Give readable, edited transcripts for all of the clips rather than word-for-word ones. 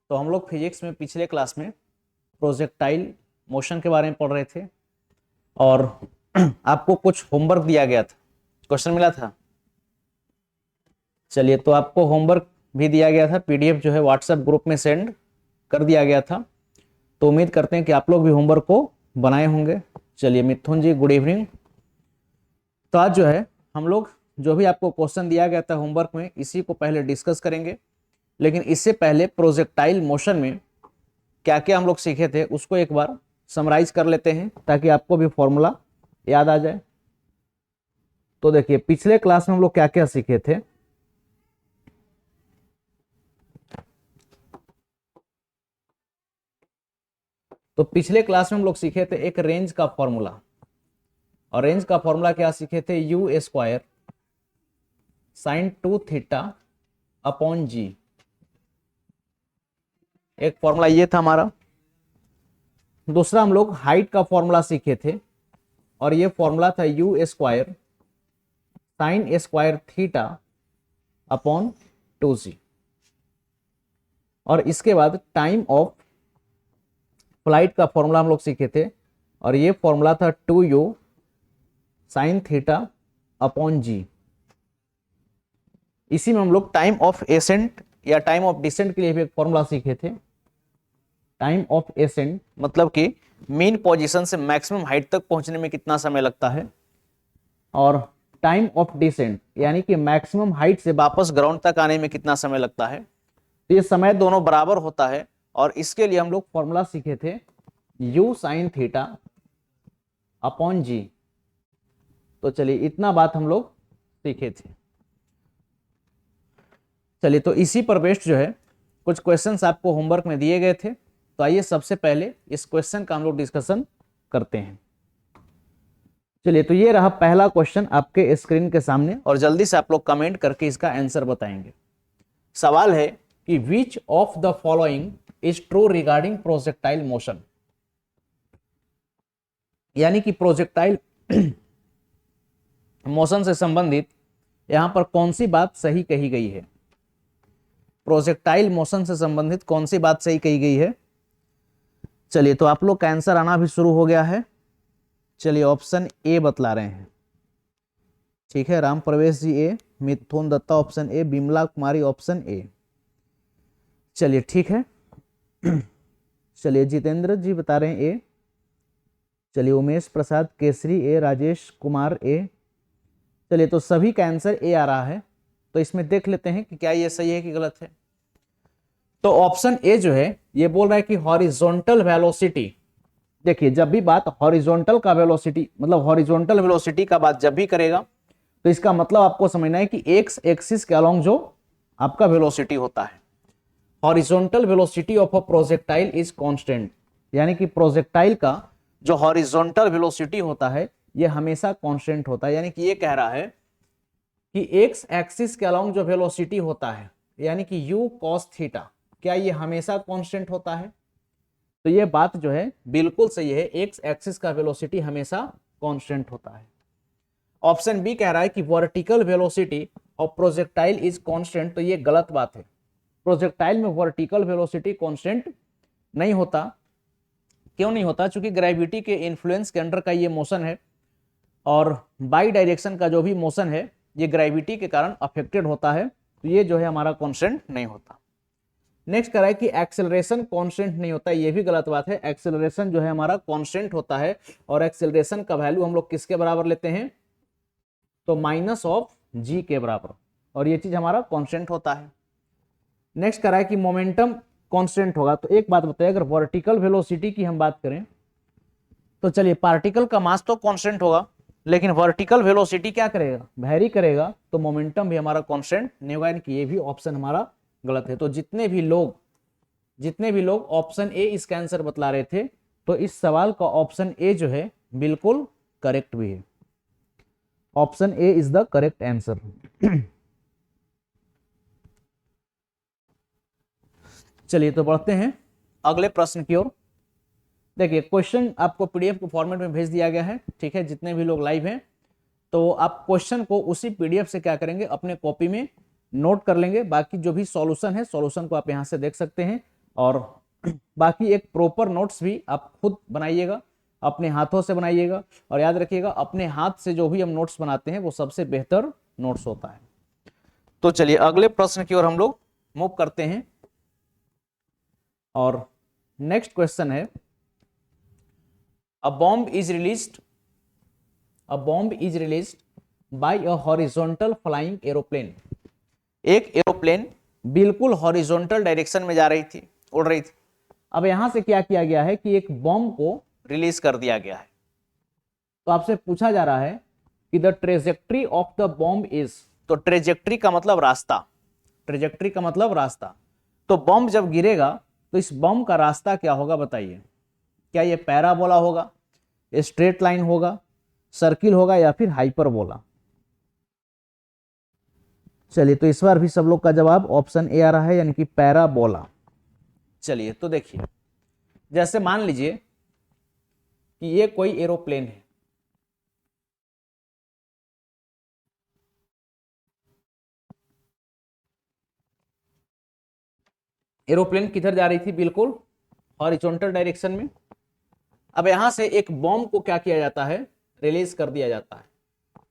तो हम लोग फिजिक्स में पिछले क्लास में प्रोजेक्टाइल मोशन के बारे में पढ़ रहे थे और आपको कुछ होमवर्क दिया गया था, क्वेश्चन मिला था। चलिए, तो आपको होमवर्क भी दिया गया था, पीडीएफ जो है व्हाट्सएप ग्रुप में सेंड कर दिया गया था। तो उम्मीद करते हैं कि आप लोग भी होमवर्क को बनाए होंगे। चलिए मिथुन जी, गुड इवनिंग। तो आज जो है हम लोग जो भी आपको क्वेश्चन दिया गया था होमवर्क में, इसी को पहले डिस्कस करेंगे। लेकिन इससे पहले प्रोजेक्टाइल मोशन में क्या क्या हम लोग सीखे थे उसको एक बार समराइज कर लेते हैं, ताकि आपको भी फॉर्मूला याद आ जाए। तो देखिए, पिछले क्लास में हम लोग क्या क्या सीखे थे। तो पिछले क्लास में हम लोग सीखे थे एक रेंज का फॉर्मूला, और रेंज का फॉर्मूला क्या सीखे थे, U square sine 2 theta upon G. एक फॉर्मूला ये था हमारा। दूसरा हम लोग हाइट का फॉर्मूला सीखे थे, और ये फॉर्मूला था you square sign square theta upon 2g। और इसके बाद टाइम ऑफ फ्लाइट का फॉर्मूला हम लोग सीखे थे, और ये फॉर्मूला था 2u साइन थीटा अपॉन जी। इसी में हम लोग टाइम ऑफ एसेंट या टाइम ऑफ डिसेंट के लिए भी एक फॉर्मूला सीखे थे। टाइम ऑफ एसेंट मतलब कि मीन पोजीशन से मैक्सिमम हाइट तक पहुंचने में कितना समय लगता है, और टाइम ऑफ डिसेंट यानी कि मैक्सिमम हाइट से वापस ग्राउंड तक आने में कितना समय लगता है। तो ये समय दोनों बराबर होता है, और इसके लिए हम लोग फॉर्मूला सीखे थे u साइन थीटा अपॉन जी। तो चलिए, इतना बात हम लोग सीखे थे। चलिए, तो इसी पर बेस्ड जो है कुछ क्वेश्चंस आपको होमवर्क में दिए गए थे। तो आइए सबसे पहले इस क्वेश्चन का हम लोग डिस्कशन करते हैं। चलिए, तो ये रहा पहला क्वेश्चन आपके स्क्रीन के सामने, और जल्दी से आप लोग कमेंट करके इसका आंसर बताएंगे। सवाल है कि which of the following is true regarding projectile motion, यानी कि प्रोजेक्टाइल मोशन से संबंधित यहां पर कौन सी बात सही कही गई है। प्रोजेक्टाइल मोशन से संबंधित कौन सी बात सही कही गई है। चलिए, तो आप लोग का आंसर आना भी शुरू हो गया है। चलिए, ऑप्शन ए बतला रहे हैं। ठीक है, Ram Pravesh ji A, Mithun Datta option A, Bimla Kumari option A. चलिए ठीक है। चलिए, जितेंद्र जी बता रहे हैं ए। चलिए, उमेश प्रसाद केसरी ए, राजेश कुमार ए। चलिए, तो सभी का आंसर ए आ रहा है। तो इसमें देख लेते हैं कि क्या ये सही है कि गलत है। तो ऑप्शन ए जो है ये बोल रहा है कि हॉरिजॉन्टल वेलोसिटी। देखिए, जब भी बात हॉरिजॉन्टल का वेलोसिटी मतलब हॉरिजॉन्टल वेलोसिटी का बात जब भी करेगा, तो इसका मतलब आपको समझना है कि एक्स एक्सिस के अलोंग जो आपका वेलोसिटी होता है, horizontal velocity of a projectile is constant, यानी कि प्रोजेक्टाइल का जो हॉरिजॉन्टल वेलोसिटी होता है ये हमेशा कांस्टेंट होता है। यानी कि ये कह रहा है कि एक्स एक्सिस के अलोंग जो वेलोसिटी होता है, यानी कि u cos थीटा, क्या ये हमेशा कांस्टेंट होता है। तो ये बात जो है बिल्कुल सही है, एक्स एक्सिस का वेलोसिटी हमेशा कांस्टेंट होता है। ऑप्शन बी कह रहा है कि vertical velocity of projectile is constant, तो ये गलत बात है। प्रोजेक्टाइल में वर्टिकल वेलोसिटी कांस्टेंट नहीं होता। क्यों नहीं होता? क्योंकि ग्रेविटी के इन्फ्लुएंस के अंडर का ये मोशन है, और बाई डायरेक्शन का जो भी मोशन है ये ग्रेविटी के कारण अफेक्टेड होता है। तो ये जो है हमारा कांस्टेंट नहीं होता। नेक्स्ट कह रहा है कि एक्सेलरेशन कांस्टेंट नहीं होता, ये भी गलत बात है। एक्सेलरेशन जो है हमारा कांस्टेंट होता है, और एक्सेलरेशन का वैल्यू हम लोग किसके बराबर लेते हैं, तो माइनस ऑफ जी के बराबर, और ये चीज हमारा कांस्टेंट होता है। नेक्स्ट कह रहा है कि मोमेंटम कांस्टेंट होगा। तो एक बात बताइए, अगर वर्टिकल वेलोसिटी की हम बात करें तो चलिए, पार्टिकल का मास तो कांस्टेंट होगा, लेकिन वर्टिकल वेलोसिटी क्या करेगा, वेरी करेगा। तो मोमेंटम भी हमारा कांस्टेंट नहीं होगा, यानी कि ये भी ऑप्शन हमारा गलत है। तो जितने भी लोग ऑप्शन ए इसका आंसर बतला रहे थे, तो इस सवाल का ऑप्शन ए जो है बिल्कुल करेक्ट भी है। Option A is the correct answer. चलिए, तो बढ़ते हैं अगले प्रश्न की ओर। देखिए, क्वेश्चन आपको पीडीएफ के फॉर्मेट में भेज दिया गया है। ठीक है, जितने भी लोग लाइव हैं तो आप क्वेश्चन को उसी पीडीएफ से क्या करेंगे, अपने कॉपी में नोट कर लेंगे। बाकी जो भी सॉल्यूशन है, सॉल्यूशन को आप यहां से देख सकते हैं, और बाकी एक प्रॉपर नोट्स भी आप खुद बनाइएगा, अपने हाथों से बनाइएगा, और याद रखिएगा अपने हाथ से जो भी हम नोट्स बनाते हैं वो सबसे बेहतर नोट्स होता है। तो चलिए अगले प्रश्न की ओर हम लोग मूव करते हैं, और नेक्स्ट क्वेश्चन है, a bomb is released by a horizontal flying aeroplane. एक एरोप्लेन बिल्कुल हॉरिजॉन्टल डायरेक्शन में जा रही थी, उड़ रही थी। अब यहां से क्या किया गया है कि एक बॉम्ब को रिलीज कर दिया गया है। तो आपसे पूछा जा रहा है कि the trajectory of the bomb is, तो ट्रेजेक्ट्री का मतलब रास्ता, ट्रेजेक्ट्री का मतलब रास्ता। तो बॉम्ब जब गिरेगा तो इस बॉम्ब का रास्ता क्या होगा बताइए। क्या ये पैराबोला होगा, स्ट्रेट लाइन होगा, सर्किल होगा, या फिर हाइपरबोला। चलिए तो इस बार भी सब लोग का जवाब ऑप्शन ए आ रहा है, यानी कि पैराबोला। चलिए तो देखिए, जैसे मान लीजिए कि ये कोई एरोप्लेन है, एरोप्लेन किधर जा रही थी, बिल्कुल हॉरिजॉन्टल डायरेक्शन में। अब यहां से एक बॉम्ब को क्या किया जाता है, रिलीज कर दिया जाता है।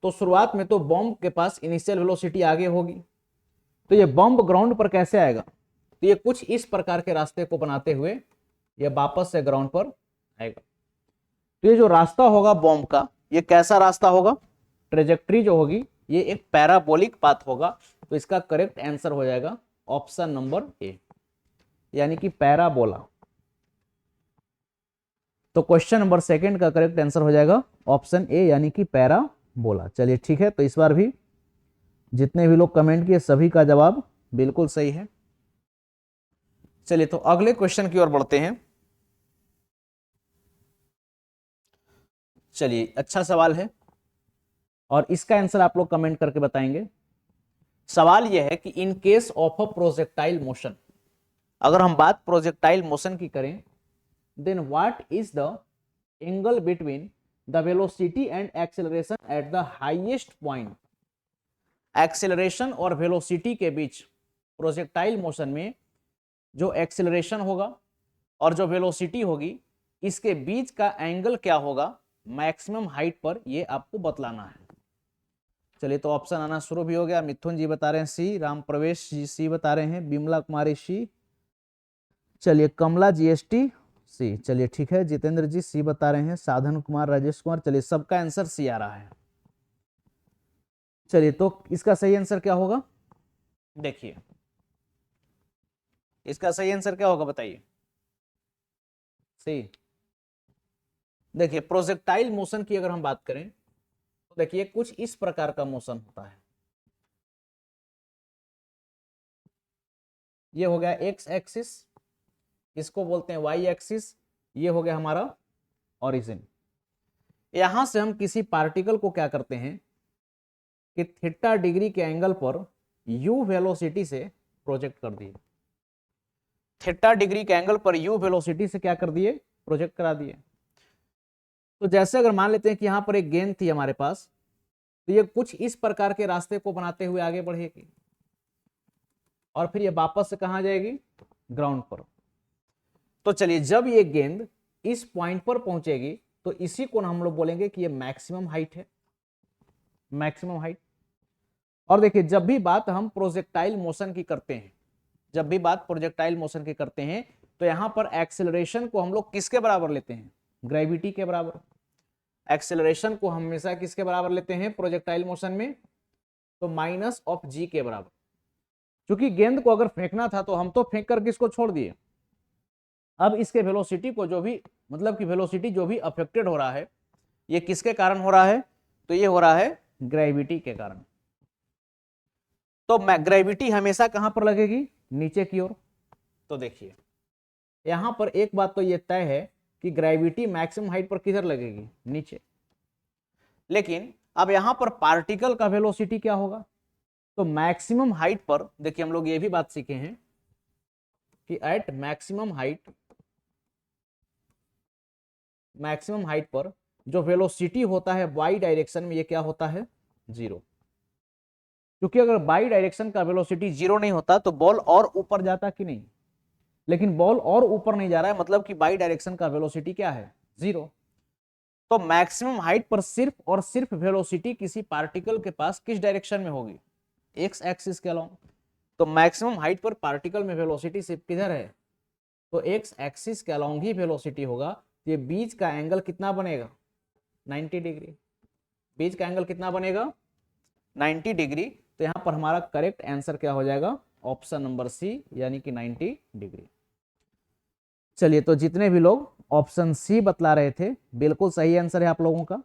तो शुरुआत में तो बॉम्ब के पास इनिशियल वेलोसिटी आगे होगी, तो ये बॉम्ब ग्राउंड पर कैसे आएगा, तो ये कुछ इस प्रकार के रास्ते को बनाते हुए ये वापस से ग्राउंड पर आएगा। तो ये जो रास्ता होगा बॉम्ब का, ये कैसा रास्ता होगा, ट्रेजेक्ट्री जो होगी ये एक पैराबोलिक पाथ होगा। तो इसका करेक्ट आंसर हो जाएगा ऑप्शन नंबर ए, यानी कि पैराबोला। तो क्वेश्चन नंबर सेकंड का करेक्ट आंसर हो जाएगा ऑप्शन ए, यानी कि पैराबोला। चलिए ठीक है, तो इस बार भी जितने भी लोग कमेंट किए सभी का जवाब बिल्कुल सही है। चलिए तो अगले क्वेश्चन की ओर बढ़ते हैं। चलिए अच्छा सवाल है, और इसका आंसर आप लोग कमेंट करके बताएंगे। सवाल यह है कि in case of a projectile motion, अगर हम बात प्रोजेक्टाइल मोशन की करें, then what is the angle between the velocity and acceleration at the highest point. Acceleration और वेलोसिटी के बीच प्रोजेक्टाइल मोशन में जो एक्सेलरेशन होगा और जो वेलोसिटी होगी, इसके बीच का एंगल क्या होगा मैक्सिमम हाइट पर, यह आपको बतलाना है। चलिए तो ऑप्शन आना शुरू भी हो गया। मिथुन जी बता रहे हैं सी, राम प्रवेश जी सी बता रहे हैं, बिमला कुमारी सी, चलिए कमला जीएसटी सी, चलिए ठीक है, जितेंद्र जी सी बता रहे हैं, साधन कुमार, राजेश कुमार, चलिए सबका आंसर सी आ रहा है। चलिए तो इसका सही आंसर क्या होगा, देखिए इसका सही आंसर क्या होगा बताइए। सी, देखिए प्रोजेक्टाइल मोशन की अगर हम बात करें तो देखिए कुछ इस प्रकार का मोशन होता है। ये हो गया एक्स एक्सिस, इसको बोलते हैं वाई एक्सिस, ये हो गया हमारा ओरिजिन। यहां से हम किसी पार्टिकल को क्या करते हैं कि थीटा डिग्री के एंगल पर यू वेलोसिटी से प्रोजेक्ट कर दिए, थीटा डिग्री के एंगल पर यू वेलोसिटी से क्या कर दिए, प्रोजेक्ट करा दिए। तो जैसे अगर मान लेते हैं कि यहां पर एक गेंद थी हमारे पास, तो ये कुछ इस प्रकार के रास्ते को बनाते हुए आगे बढ़ेगी, और फिर ये वापस से कहां जाएगी, ग्राउंड पर। तो चलिए जब ये गेंद इस पॉइंट पर पहुंचेगी तो इसी को हम लोग बोलेंगे कि ये मैक्सिमम हाइट है, मैक्सिमम हाइट। और देखिए जब भी बात हम प्रोजेक्टाइल मोशन की करते हैं, जब भी बात प्रोजेक्टाइल मोशन की करते हैं, तो यहां पर एक्सेलरेशन को हम लोग किसके बराबर लेते हैं, ग्रेविटी के बराबर। एक्सेलरेशन को हमेशा किसके बराबर लेते हैं प्रोजेक्टाइल मोशन में, तो माइनस ऑफ जी के बराबर। क्योंकि गेंद को अगर फेंकना था तो हम तो फेंक कर किसको छोड़ दिए, अब इसके वेलोसिटी को जो भी, मतलब कि वेलोसिटी जो भी अफेक्टेड हो रहा है, ये किसके कारण हो रहा है, तो ये हो रहा है ग्रेविटी के कारण। तो ग्रेविटी हमेशा कहां पर लगेगी, नीचे की ओर। तो देखिए यहां पर एक बात तो ये तय है कि ग्रेविटी मैक्सिमम हाइट पर किधर लगेगी, नीचे। लेकिन अब यहां पर पार्टिकल का वेलोसिटी क्या होगा, तो मैक्सिमम हाइट पर देखिए हम लोग ये भी बात सीखे हैं कि at maximum height, maximum height पर जो वेलोसिटी होता है वाई डायरेक्शन में, ये क्या होता है, जीरो। क्योंकि अगर बाई डायरेक्शन का वेलोसिटी जीरो नहीं होता तो बॉल और ऊपर जाता कि नहीं, लेकिन बॉल और ऊपर नहीं जा रहा है, मतलब कि बाई डायरेक्शन का वेलोसिटी क्या है, 0। तो मैक्सिमम हाइट पर सिर्फ और सिर्फ वेलोसिटी किसी पार्टिकल के पास किस डायरेक्शन में होगी, एक्स एक्सिस के अलोंग। तो मैक्सिमम हाइट पर पार्टिकल में वेलोसिटी सिर्फ किधर है, तो एक्स एक्सिस के अलोंग ही वेलोसिटी होगा। तो ये बीच का एंगल कितना बनेगा, 90 डिग्री। बीच का एंगल कितना बनेगा, 90 डिग्री। तो यहां पर हमारा करेक्ट आंसर क्या हो जाएगा, ऑप्शन नंबर सी, यानी कि 90 डिग्री। चलिए, तो जितने भी लोग ऑप्शन सी बतला रहे थे, बिल्कुल सही आंसर है आप लोगों का।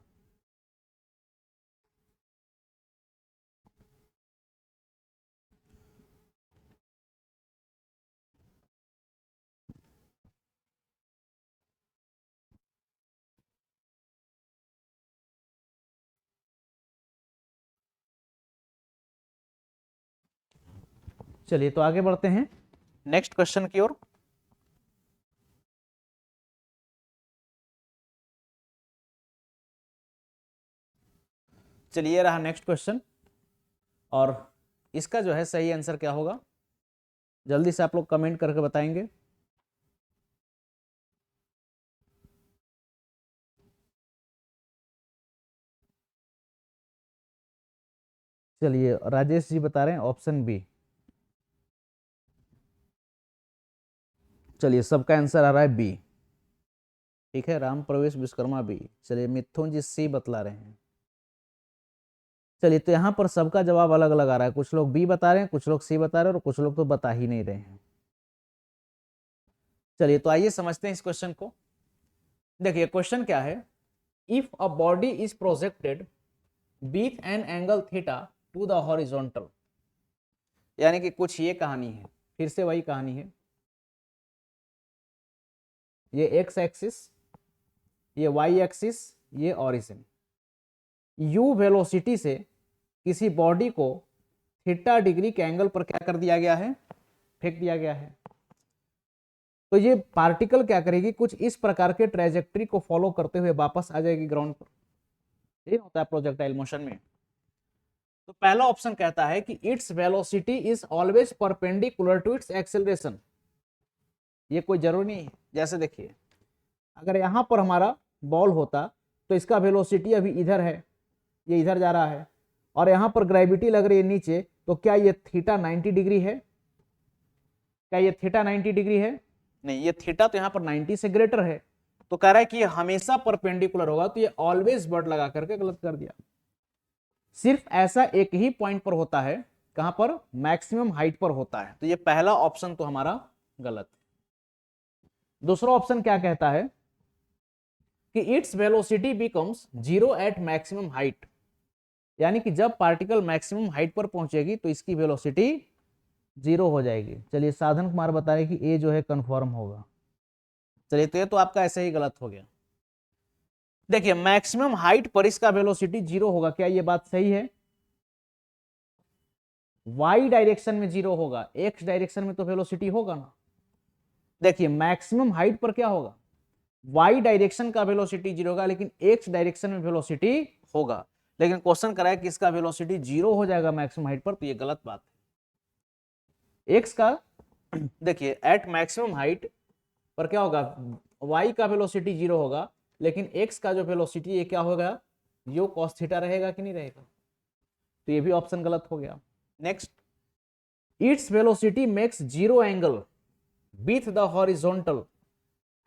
चलिए, तो आगे बढ़ते हैं नेक्स्ट क्वेश्चन की ओर। चलिए, रहा नेक्स्ट क्वेश्चन, और इसका जो है सही आंसर क्या होगा, जल्दी से आप लोग कमेंट करके बताएंगे। चलिए, राजेश जी बता रहे हैं ऑप्शन बी। चलिए, सबका आंसर आ रहा है बी। ठीक है, राम प्रवेश विश्वकर्मा बी। चलिए, मिथुन जी सी बतला रहे हैं। चलिए, तो यहाँ पर सबका जवाब अलग अलग आ रहा है, कुछ लोग बी बता रहे हैं, कुछ लोग सी बता रहे हैं, और कुछ लोग तो बता ही नहीं रहे हैं। चलिए, तो आइए समझते हैं इस क्वेश्चन को। देखिए, क्वेश्चन क्या है, if a body is projected with an angle theta two the horizontal, यानी कि कुछ ये कहानी है, फिर से वही कहानी है। ये एक्स एक्सिस, ये वाई एक्सिस, ये ऑरिजिन। यू वेलोसिटी से किसी बॉडी को थीटा डिग्री के एंगल पर क्या कर दिया गया है, फेंक दिया गया है। तो ये पार्टिकल क्या करेगी, कुछ इस प्रकार के ट्रेजेक्ट्री को फॉलो करते हुए वापस आ जाएगी ग्राउंड पर। ये होता है प्रोजेक्टाइल मोशन में। तो पहला ऑप्शन कहता है कि its velocity is always perpendicular to its acceleration. ये कोई जरूरी नहीं है। जैसे देखिए, अगर यहां पर हमारा बॉल होता तो इसका वेलोसिटी अभी इधर है, ये इधर जा रहा है, और यहां पर ग्रेविटी लग रही है नीचे, तो क्या ये थीटा 90 डिग्री है, क्या ये थीटा 90 डिग्री है, नहीं, ये थीटा तो यहां पर 90 से ग्रेटर है। तो कह रहा है कि ये हमेशा परपेंडिकुलर होगा, तो ये ऑलवेज वर्ड लगा करके गलत कर दिया। सिर्फ ऐसा एक ही पॉइंट पर होता है, कहां पर, मैक्सिमम हाइट पर होता है। तो ये पहला ऑप्शन तो हमारा गलत है। दूसरा ऑप्शन क्या कहता है कि its velocity becomes zero at maximum height, यानी कि जब पार्टिकल मैक्सिमम हाइट पर पहुंचेगी तो इसकी वेलोसिटी 0 हो जाएगी। चलिए, साधन कुमार बता रहे कि ए जो है कंफर्म होगा। चलिए, तो ये तो आपका ऐसे ही गलत हो गया। देखिए, मैक्सिमम हाइट पर इसका वेलोसिटी 0 होगा, क्या ये बात सही है, वाई डायरेक्शन में 0 होगा, एक्स डायरेक्शन में तो वेलोसिटी होगा ना। देखिए, मैक्सिमम हाइट पर क्या होगा, वाई डायरेक्शन का वेलोसिटी 0 होगा, लेकिन एक्स डायरेक्शन में वेलोसिटी होगा। लेकिन क्वेश्चन कराया कि इसका वेलोसिटी 0 हो जाएगा मैक्सिमम हाइट पर, तो ये गलत बात है। एक्स का देखिए, एट मैक्सिमम हाइट पर क्या होगा, वाई का वेलोसिटी 0 होगा, लेकिन एक्स का जो वेलोसिटी ये क्या होगा, यो कॉस थीटा रहेगा कि नहीं रहेगा। तो ये भी ऑप्शन गलत हो गया। Next, its velocity makes 0 angle with the horizontal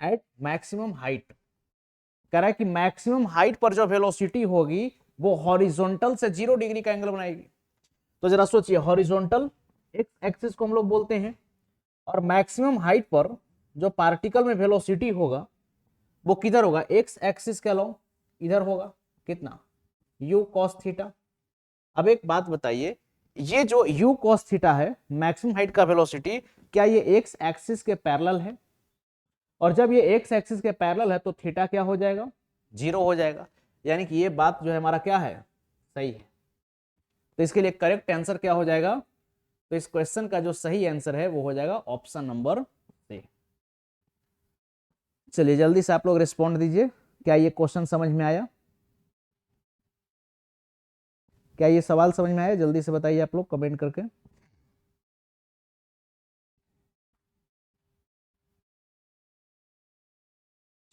at maximum height. कह रहा है कि मैक्सिमम हाइट पर जो वेलोसिटी होगी वो हॉरिजॉन्टल से 0 डिग्री का एंगल बनाएगी। तो जरा सोचिए, हॉरिजॉन्टल एक्स एक्सिस को हम लोग बोलते हैं, और मैक्सिमम हाइट पर जो पार्टिकल में वेलोसिटी होगा वो किधर होगा, एक्स एक्सिस के अलोंग इधर होगा, कितना, यू कॉस थीटा। अब एक बात बताइए, ये जो यू कॉस थीटा है मैक्सिमम हाइट का वेलोसिटी, क्या ये एक्स एक्सिस के पैरेलल है, और जब ये एक्स एक्सिस के पैरेलल है तो थीटा क्या हो जाएगा, 0 हो जाएगा। यानी कि ये बात जो है हमारा क्या है, सही है। तो इसके लिए करेक्ट आंसर क्या हो जाएगा, तो इस क्वेश्चन का जो सही आंसर है वो हो जाएगा ऑप्शन नंबर सी। चलिए, जल्दी से आप लोग रिस्पॉन्ड दीजिए, क्या ये क्वेश्चन समझ में आया, क्या ये सवाल समझ में आया, जल्दी से बताइए आप लोग कमेंट करके।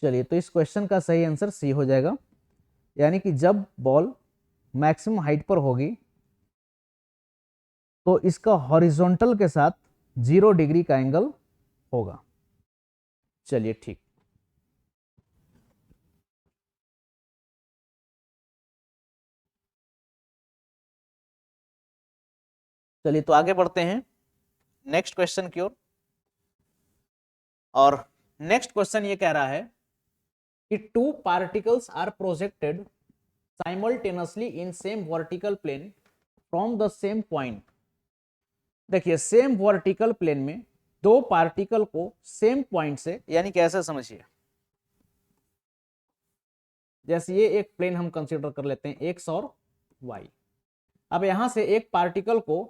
चलिए, तो इस क्वेश्चन का सही आंसर सी हो जाएगा, यानी कि जब बॉल मैक्सिमम हाइट पर होगी तो इसका हॉरिजॉन्टल के साथ 0 डिग्री का एंगल होगा। चलिए ठीक। चलिए तो आगे बढ़ते हैं नेक्स्ट क्वेश्चन की ओर। और नेक्स्ट क्वेश्चन ये कह रहा है कि two particles are projected simultaneously in same vertical plane from the same point. देखिए, सेम वर्टिकल प्लेन में दो पार्टिकल को सेम पॉइंट से, यानी कैसे समझिए, जैसे ये एक प्लेन हम कंसीडर कर लेते हैं एक्स और वाई। अब यहां से एक पार्टिकल को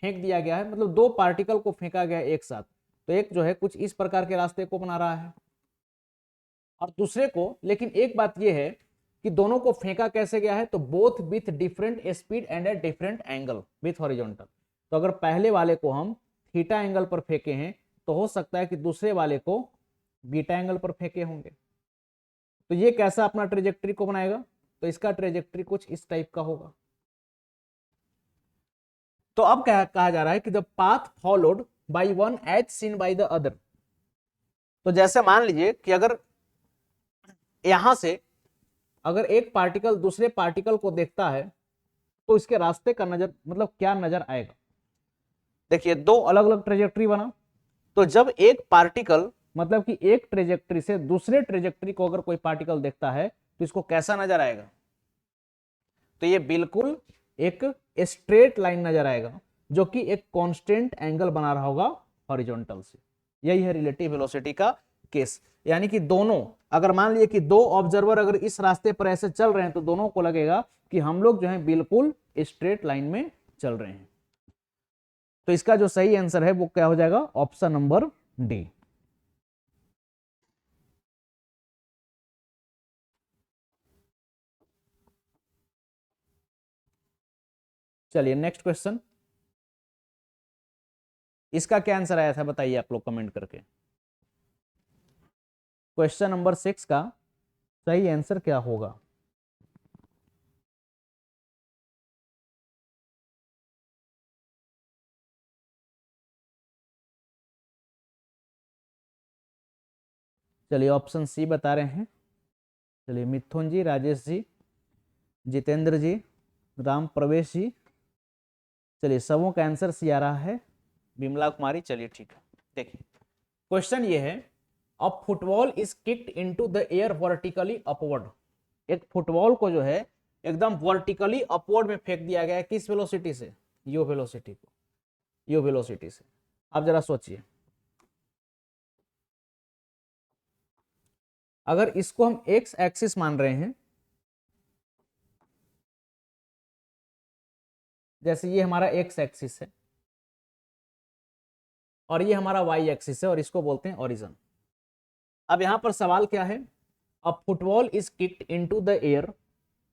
फेंक दिया गया है, मतलब दो पार्टिकल को फेंका गया है एक साथ, तो एक जो है कुछ इस प्रकार के रास्ते को बना रहा है और दूसरे को, लेकिन एक बात यह है कि दोनों को फेंका कैसे गया है, तो both with different speed and a different angle with horizontal. तो अगर पहले वाले को हम थीटा एंगल पर फेंके हैं तो हो सकता है कि दूसरे वाले को बीटा एंगल पर फेंके होंगे। तो ये कैसा अपना ट्रेजेक्ट्री को बनाएगा, तो इसका ट्रेजेक्ट्री कुछ इस टाइप का होगा। तो अब क्या कहा जा रहा है कि the path followed by one as seen by the other. तो जैसे मान लीजिए कि अगर यहां से अगर एक पार्टिकल दूसरे पार्टिकल को देखता है तो इसके रास्ते का नजर मतलब क्या नजर आएगा। देखिए, दो अलग अलग ट्रेजेक्ट्री बना, तो जब एक पार्टिकल मतलब कि एक ट्रेजेक्ट्री से दूसरे ट्रेजेक्ट्री को अगर कोई पार्टिकल देखता है तो इसको कैसा नजर आएगा, तो ये बिल्कुल एक स्ट्रेट लाइन नजर आएगा जो कि एक कांस्टेंट एंगल बना रहा होगा हॉरिजॉन्टल से। यही है रिलेटिव वेलोसिटी का केस, यानी कि दोनों, अगर मान लिए कि दो ऑब्जर्वर अगर इस रास्ते पर ऐसे चल रहे हैं तो दोनों को लगेगा कि हम लोग जो है बिल्कुल स्ट्रेट लाइन में चल रहे हैं। तो इसका जो सही आंसर है वो क्या हो जाएगा, ऑप्शन नंबर डी। चलिए नेक्स्ट क्वेश्चन, इसका क्या आंसर आया था बताइए आप लोग कमेंट करके। क्वेश्चन नंबर 6 का सही आंसर क्या होगा। चलिए ऑप्शन सी बता रहे हैं। चलिए, मिथुन जी, राजेश जी, जितेंद्र जी, राम प्रवेश जी। चलिए, सबों का आंसर सी आ रहा है। बिमला कुमारी, चलिए ठीक है। देखिए, क्वेश्चन ये है, अ football is kicked into the air vertically upward. एक फुटबॉल को जो है एकदम वर्टिकली अपवर्ड में फेंक दिया गया है, किस वेलोसिटी से, यू वेलोसिटी को, यू वेलोसिटी से। आप जरा सोचिए, अगर इसको हम एक्स एक्सिस मान रहे हैं, जैसे ये हमारा एक्स एक्सिस है और ये हमारा वाई एक्सिस है और इसको बोलते हैं ओरिजिन। अब यहां पर सवाल क्या है, अ football is kicked into the air,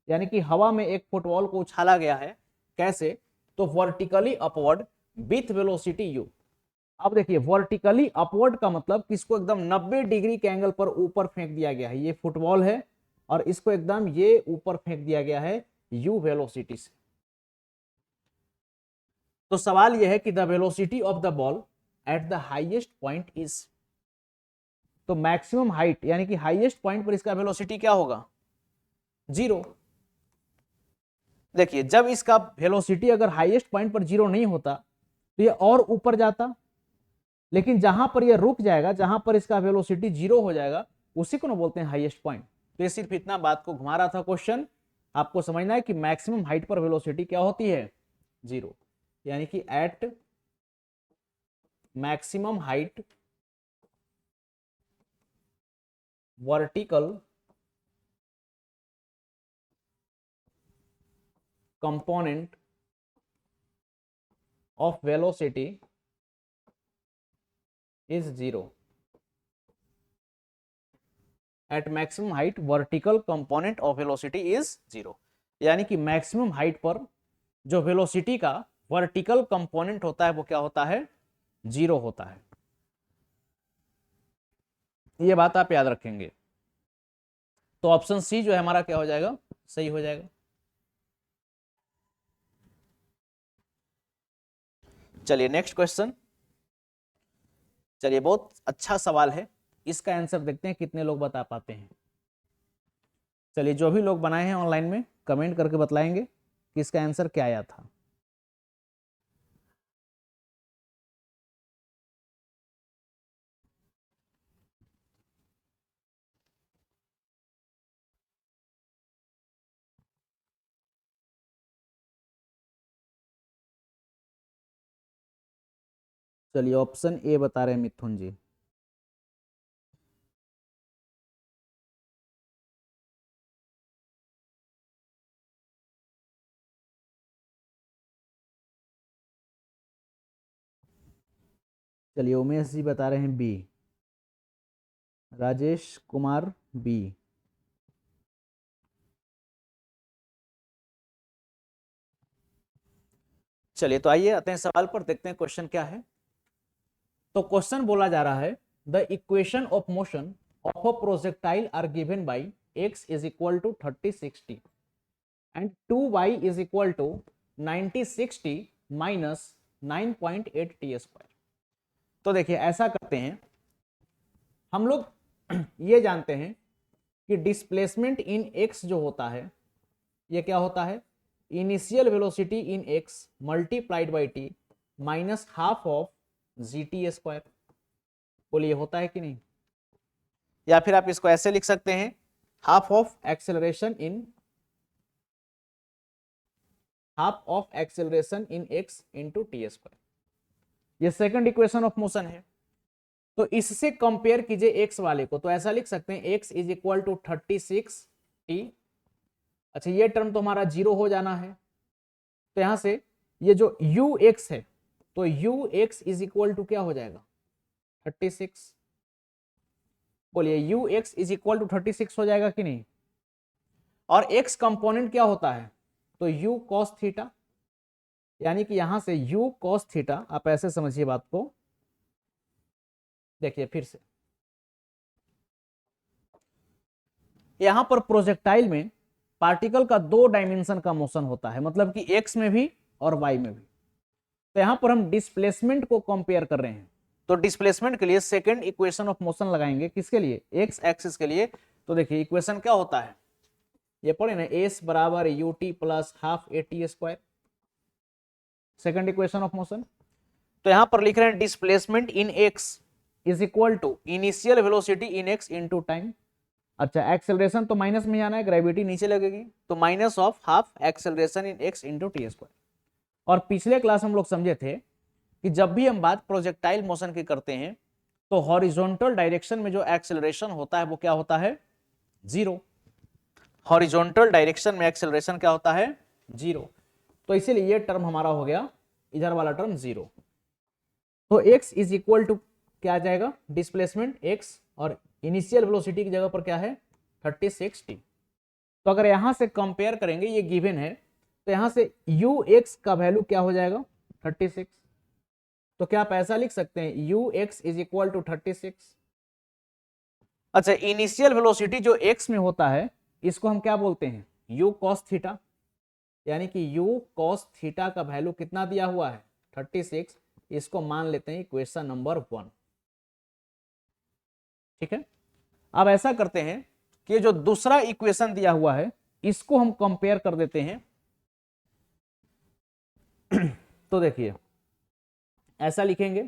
यानी कि हवा में एक फुटबॉल को उछाला गया है, कैसे, तो vertically upward with velocity you. अब देखिए, वर्टिकली अपवर्ड का मतलब कि इसको एकदम 90 डिग्री के एंगल पर ऊपर फेंक दिया गया है, ये फुटबॉल है और इसको एकदम ये ऊपर फेंक दिया गया है यू वेलोसिटी से। तो सवाल यह है कि the velocity of the ball eight the highest point is, तो मैक्सिमम हाइट यानी कि हाईएस्ट पॉइंट पर इसका वेलोसिटी क्या होगा, 0। देखिए, जब इसका वेलोसिटी अगर हाईएस्ट पॉइंट पर 0 नहीं होता तो ये और ऊपर जाता, लेकिन जहां पर ये रुक जाएगा, जहां पर इसका वेलोसिटी 0 हो जाएगा, उसी को ना बोलते हैं हाईएस्ट पॉइंट। तो ये सिर्फ इतना बात को घुमा रहा था क्वेश्चन। आपको समझना है कि मैक्सिमम हाइट पर वेलोसिटी क्या होती है, 0, यानी कि at maximum height vertical component of velocity is 0। At maximum height vertical component of velocity is 0, यानी कि मैक्सिमम हाइट पर जो वेलोसिटी का वर्टिकल कंपोनेंट होता है वो क्या होता है, 0 होता है। ये बात आप याद रखेंगे। तो ऑप्शन सी जो है हमारा क्या हो जाएगा, सही हो जाएगा। चलिए नेक्स्ट क्वेश्चन। चलिए बहुत अच्छा सवाल है, इसका आंसर देखते हैं कितने लोग बता पाते हैं। चलिए जो भी लोग बनाए हैं ऑनलाइन में कमेंट करके बतलाएंगे कि इसका आंसर क्या आया था। चलिए ऑप्शन ए बता रहे हैं मिथुन जी। चलिए उमेश जी बता रहे हैं बी। राजेश कुमार बी। चलिए तो आइए आते हैं सवाल पर, देखते हैं क्वेश्चन क्या है। तो क्वेश्चन बोला जा रहा है the equation of motion of a projectile are given by x is equal to 3060 and 2y is equal to 9060 minus 9.8 T square. तो देखिए ऐसा करते हैं हम लोग ये जानते हैं कि डिस्प्लेसमेंट इन x जो होता है ये क्या होता है, initial velocity in x multiplied by T minus half of G T square. बोलिए होता है कि नहीं, या फिर आप इसको ऐसे लिख सकते हैं half of acceleration in x into T square. ये सेकंड इक्वेशन ऑफ मोशन है। तो इससे कंपेयर कीजिए x वाले को, तो ऐसा लिख सकते हैं x is equal to 36t। अच्छा ये टर्म तो हमारा जीरो हो जाना है, तो यहां से ये जो ux है तो ux इज इक्वल टू क्या हो जाएगा 36। बोलिए ux इज इक्वल टू 36 हो जाएगा कि नहीं। और x कंपोनेंट क्या होता है, तो u cos थीटा, यानी कि यहां से u cos थीटा, आप ऐसे समझिए बात को। देखिए फिर से यहां पर प्रोजेक्टाइल में पार्टिकल का 2 डायमेंशन का मोशन होता है, मतलब कि x में भी और y में भी। तो यहां पर हम डिस्प्लेसमेंट को कंपेयर कर रहे हैं, तो डिस्प्लेसमेंट के लिए सेकंड इक्वेशन ऑफ मोशन लगाएंगे, किसके लिए, x एक्सिस के लिए। तो देखिए इक्वेशन क्या होता है, ये पढ़े ना, s बराबर U T plus half A T square, second equation of motion. तो यहां पर लिख रहे हैं displacement in x is equal to initial velocity in x into time. अच्छा एक्सेलरेशन तो माइनस में आना है, ग्रेविटी नीचे लगेगी, तो minus of half acceleration in x into T square. और पिछले क्लास हम लोग समझे थे कि जब भी हम बात प्रोजेक्टाइल मोशन की करते हैं तो हॉरिजॉन्टल डायरेक्शन में जो एक्सेलरेशन होता है वो क्या होता है, जीरो। हॉरिजॉन्टल डायरेक्शन में एक्सेलरेशन क्या होता है, जीरो। तो इसीलिए ये टर्म हमारा हो गया, इधर वाला टर्म जीरो। तो x इज इक्वल टू क्या आ जाएगा, डिस्प्लेसमेंट x, और इनिशियल वेलोसिटी की जगह पर क्या है 36t। तो अगर यहां से कंपेयर करेंगे, ये गिवन है, तो यहां से ux का वैल्यू क्या हो जाएगा 36। तो क्या आप ऐसा लिख सकते हैं ux इज इक्वल टू 36। अच्छा इनिशियल वेलोसिटी जो x में होता है इसको हम क्या बोलते हैं, u cos थीटा, यानी कि u cos थीटा का वैल्यू कितना दिया हुआ है 36। इसको मान लेते हैं इक्वेशन नंबर 1। ठीक है, अब ऐसा करते हैं कि जो दूसरा इक्वेशन दिया हुआ है इसको हम कंपेयर कर देते हैं। तो देखिए ऐसा लिखेंगे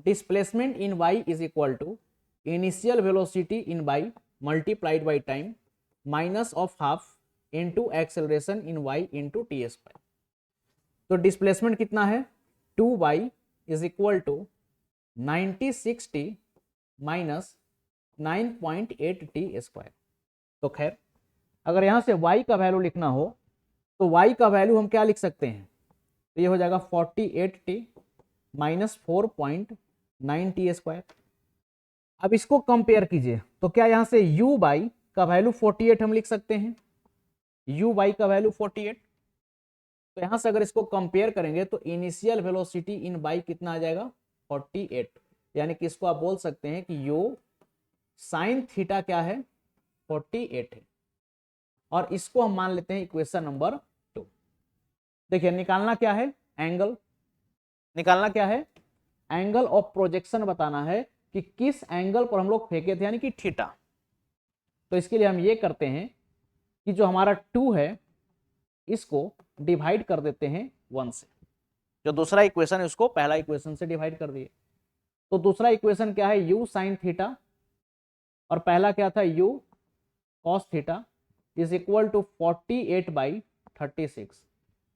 displacement in y is equal to initial velocity in y multiplied by time minus of half into acceleration in y into T square. तो डिस्प्लेसमेंट कितना है 2y is equal to 9060 minus 9.8 T square. तो खैर अगर यहां से y का value लिखना हो तो y का वैल्यू हम क्या लिख सकते हैं, तो ये हो जाएगा 48t माइनस 4.9 टी स्क्वायर। अब इसको कंपेयर कीजिए, तो क्या यहां से u बाई का वैल्यू 48 हम लिख सकते हैं, u बाई का वैल्यू 48। तो यहां से अगर इसको कंपेयर करेंगे तो इनिशियल वेलोसिटी इन बाई कितना आ जाएगा 48, यानी कि इसको आप बोल सकते हैं कि u साइन थीटा क्या है 48 है, और इसको हम मान लेते हैं इक्वेशन नंबर 2। देखिए निकालना क्या है, एंगल निकालना क्या है, एंगल ऑफ प्रोजेक्शन बताना है कि किस एंगल पर हम लोग फेंके थे, यानी कि थीटा। तो इसके लिए हम ये करते हैं कि जो हमारा 2 है इसको डिवाइड कर देते हैं 1 से। जो दूसरा इक्वेशन है उसको पहला इक्वेशन से डिवाइड कर दिए। तो दूसरा इक्वेशन क्या है, u साइन थीटा, और पहला क्या था u cos theta is equal to 48/36।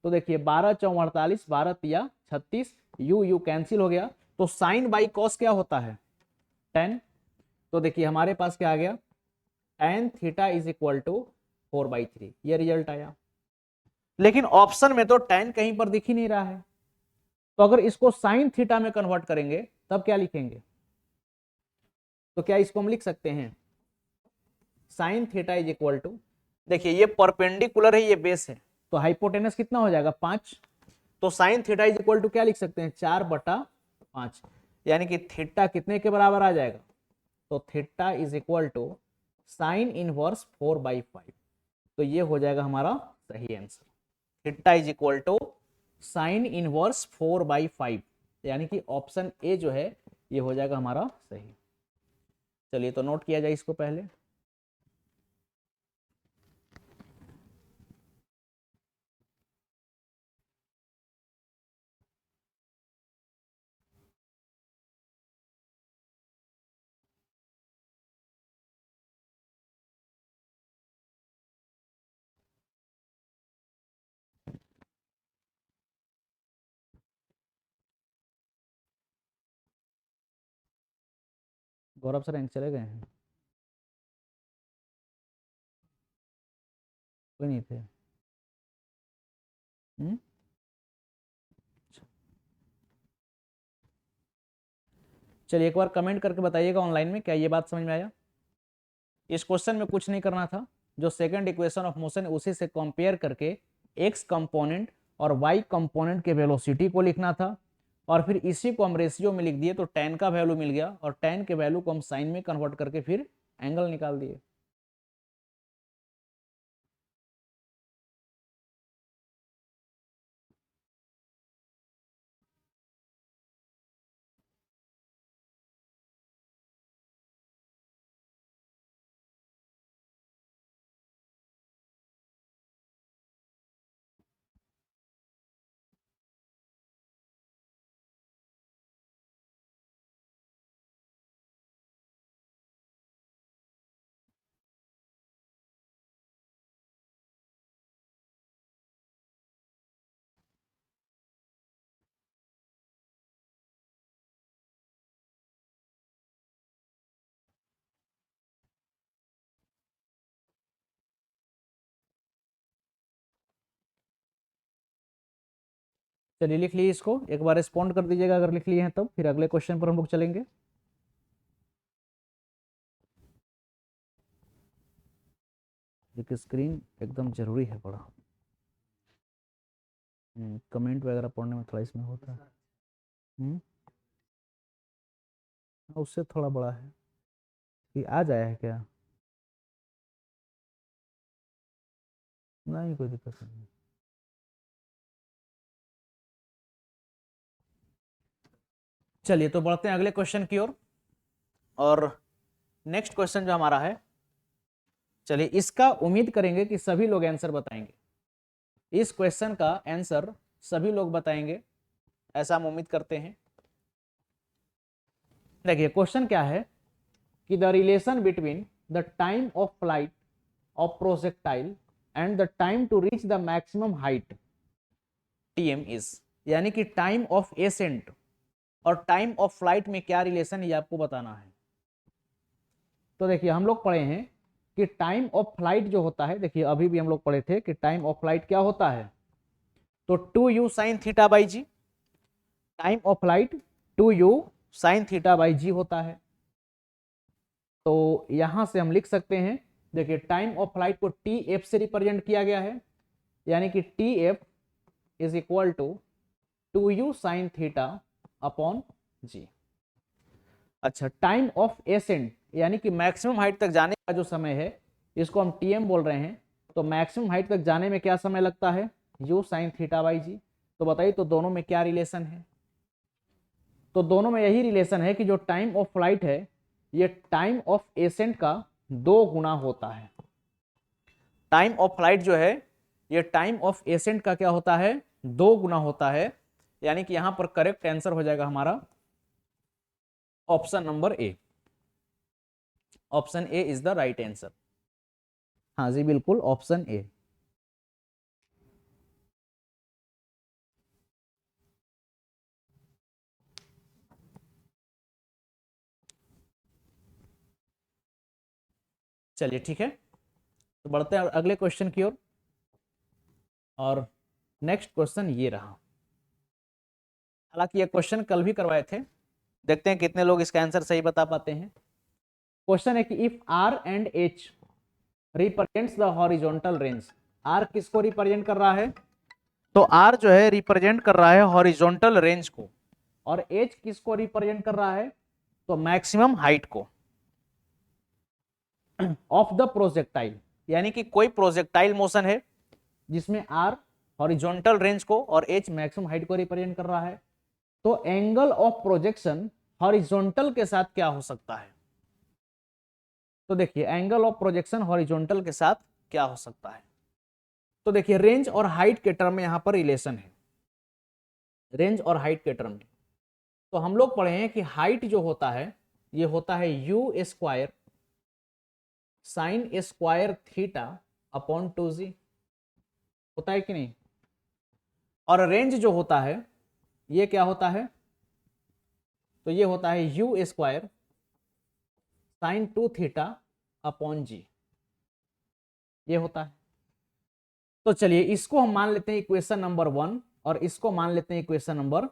तो देखिए 12 चौं 48, 12 तिया 36, u कैंसिल हो गया। तो साइन बाई कॉस क्या होता है, tan। तो देखिए हमारे पास क्या आ गया, tan theta is equal to 4/3, ये रिजल्ट आया। लेकिन ऑप्शन में तो tan कहीं पर दिख ही नहीं रहा है, तो अगर इसको साइन थीटा में कन्वर्ट करेंगे तब क्या लिखेंगे, तो क्या इसको हम लिख सकते हैं sine theta is equal to, देखिए ये परपेंडिकुलर है, ये बेस है, तो हाइपोटेनस कितना हो जाएगा 5। तो sine theta is equal to क्या लिख सकते हैं 4/5, यानी कि थीटा कितने के बराबर आ जाएगा, तो theta is equal to sine inverse 4/5। तो ये हो जाएगा हमारा सही answer, theta is equal to sine inverse 4/5, यानी कि ऑप्शन ए जो है ये हो जाएगा हमारा सही। चलिए तो नोट किया जाए इसको पहले। गौरव सर एंक चले गए हैं, कोई नहीं थे। चलिए एक बार कमेंट करके बताइएगा ऑनलाइन में क्या ये बात समझ में आया। इस क्वेश्चन में कुछ नहीं करना था, जो सेकंड इक्वेशन ऑफ मोशन है उसी से कंपेयर करके एक्स कंपोनेंट और वाई कंपोनेंट के वेलोसिटी को लिखना था, और फिर इसी को हम रेशियो में लिख दिए तो tan का वैल्यू मिल गया, और tan के वैल्यू को हम साइन में कन्वर्ट करके फिर एंगल निकाल दिए। चलिए लिख लीजिए इसको, एक बार रिस्पॉन्ड कर दीजिएगा अगर लिख लिए हैं तब, फिर अगले क्वेश्चन पर हम लोग चलेंगे। एक स्क्रीन एकदम जरूरी है बड़ा, कमेंट वगैरह पढ़ने में थोड़ा इसमें होता है। उससे थोड़ा बड़ा है कि आ जाए है क्या, नहीं कोई दिक्कत नहीं। चलिए तो बढ़ते हैं अगले क्वेश्चन की ओर, और नेक्स्ट क्वेश्चन जो हमारा है, चलिए इसका उम्मीद करेंगे कि सभी लोग आंसर बताएंगे, इस क्वेश्चन का आंसर सभी लोग बताएंगे ऐसा हम उम्मीद करते हैं। देखिए क्वेश्चन क्या है कि the relation between the time of flight of projectile and the time to reach the maximum height TM is, यानी कि टाइम ऑफ एसेंट और टाइम ऑफ फ्लाइट में क्या रिलेशन है ये आपको बताना है। तो देखिए हम लोग पढ़े हैं कि टाइम ऑफ फ्लाइट जो होता है, देखिए अभी भी हम लोग पढ़े थे कि टाइम ऑफ फ्लाइट क्या होता है, तो 2u sine theta by G, time of flight 2u sine theta by G होता है। तो यहां से हम लिख सकते हैं, देखिए टाइम ऑफ फ्लाइट को टी एफ से रिप्रेजेंट किया गया है, यानी कि T F is equal to 2u sine theta upon G. अच्छा टाइम ऑफ एसेंट यानी कि मैक्सिमम हाइट तक जाने का जो समय है इसको हम टीएम बोल रहे हैं, तो मैक्सिमम हाइट तक जाने में क्या समय लगता है, you sine theta by G. तो बताइए तो दोनों में क्या रिलेशन है, तो दोनों में यही रिलेशन है कि जो टाइम ऑफ फ्लाइट है ये टाइम ऑफ एसेंट का 2 गुना होता है। टाइम ऑफ फ्लाइट जो है ये टाइम ऑफ एसेंट का क्या होता है, 2 गुना होता है। यानी कि यहां पर करेक्ट आंसर हो जाएगा हमारा option number A. Option A is the right answer. हाँ जी बिल्कुल, ऑप्शन ए। चलिए ठीक है, तो बढ़ते हैं अगले क्वेश्चन की ओर। और नेक्स्ट क्वेश्चन ये रहा। हालांकि ये क्वेश्चन कल भी करवाए थे, देखते हैं कितने लोग इसका आंसर सही बता पाते हैं। क्वेश्चन है कि if R and H represents the horizontal range, R किसको रिप्रेजेंट कर रहा है, तो आर जो है रिप्रेजेंट कर रहा है हॉरिजॉन्टल रेंज को, और एच किसको रिप्रेजेंट कर रहा है, तो मैक्सिमम हाइट को ऑफ द प्रोजेक्टाइल। यानी कि कोई प्रोजेक्टाइल मोशन है जिसमें आर हॉरिजॉन्टल रेंज को और एच मैक्सिमम हाइट को रिप्रेजेंट कर रहा है, तो एंगल ऑफ प्रोजेक्शन हॉरिजॉन्टल के साथ क्या हो सकता है। तो देखिए एंगल ऑफ प्रोजेक्शन हॉरिजॉन्टल के साथ क्या हो सकता है, तो देखिए रेंज और हाइट के टर्म में यहां पर रिलेशन है, रेंज और हाइट के टर्म में। तो हम लोग पढ़े हैं कि हाइट जो होता है ये होता है U square sign square theta upon 2g, होता है कि नहीं। और रेंज जो होता है ये क्या होता है, तो ये होता है U square sine 2 theta upon G, ये होता है। तो चलिए इसको हम मान लेते हैं इक्वेशन नंबर 1 और इसको मान लेते हैं इक्वेशन नंबर 2,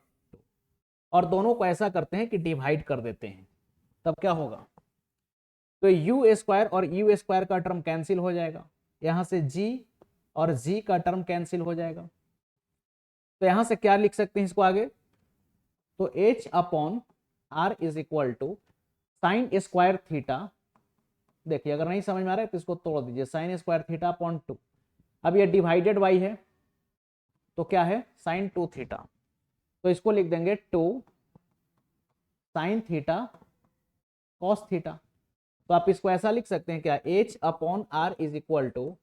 और दोनों को ऐसा करते हैं कि डिवाइड कर देते हैं, तब क्या होगा, तो यू स्क्वायर और यू स्क्वायर का टर्म कैंसिल हो जाएगा, यहां से जी और जी का टर्म कैंसिल हो जाएगा। तो यहां से क्या लिख सकते हैं इसको आगे, तो h upon R is equal to sine square theta. देखिए अगर नहीं समझ में आ रहा है तो इसको तोड़ दीजिए, साइन स्क्वायर थीटा अपॉन 2। अब ये डिवाइडेड बाई है तो क्या है साइन 2 थीटा, तो इसको लिख देंगे 2 साइन थीटा कॉस थीटा। तो आप इसको ऐसा लिख सकते हैं क्या, h upon R is equal to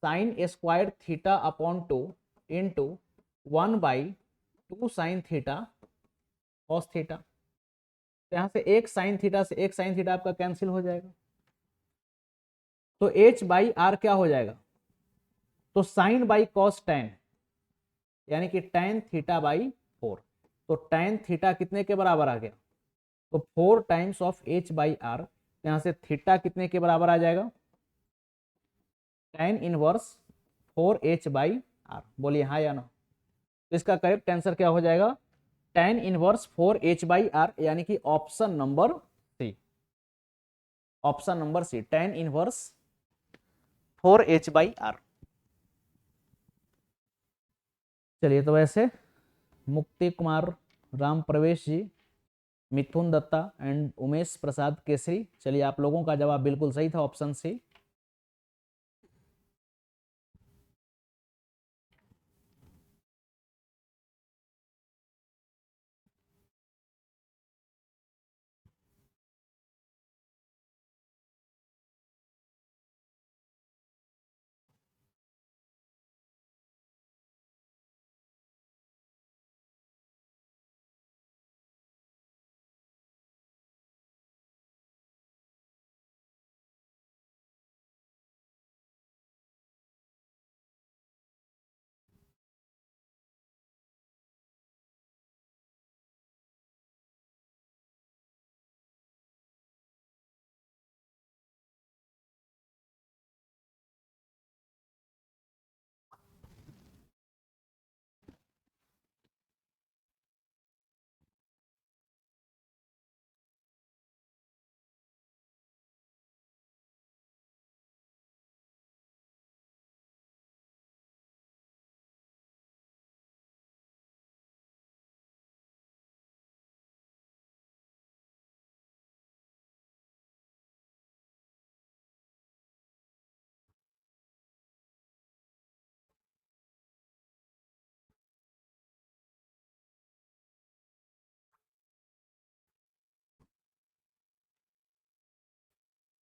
sine square theta upon 2 into 1/2 sine theta cos theta. तो यहां से एक साइन थीटा से एक साइन थीटा आपका कैंसिल हो जाएगा, तो h बाई आर क्या हो जाएगा, तो साइन बाई कॉस टेन, यानी कि टेन थीटा बाई 4। तो टेन थीटा कितने के बराबर आ गया, तो 4 times of h by R. यहां से थीटा कितने के बराबर आ जाएगा, ten inverse 4h by are. बोलिए हाँ या ना, तो इसका करेक्ट आंसर क्या हो जाएगा, ten inverse 4h by R, यानी कि option number C. Option number C tan inverse 4h by R. चलिए तो वैसे मुक्ति कुमार, राम प्रवेश जी, मिथुन दत्ता एंड उमेश प्रसाद केसरी, चलिए आप लोगों का जवाब बिल्कुल सही था, ऑप्शन सी।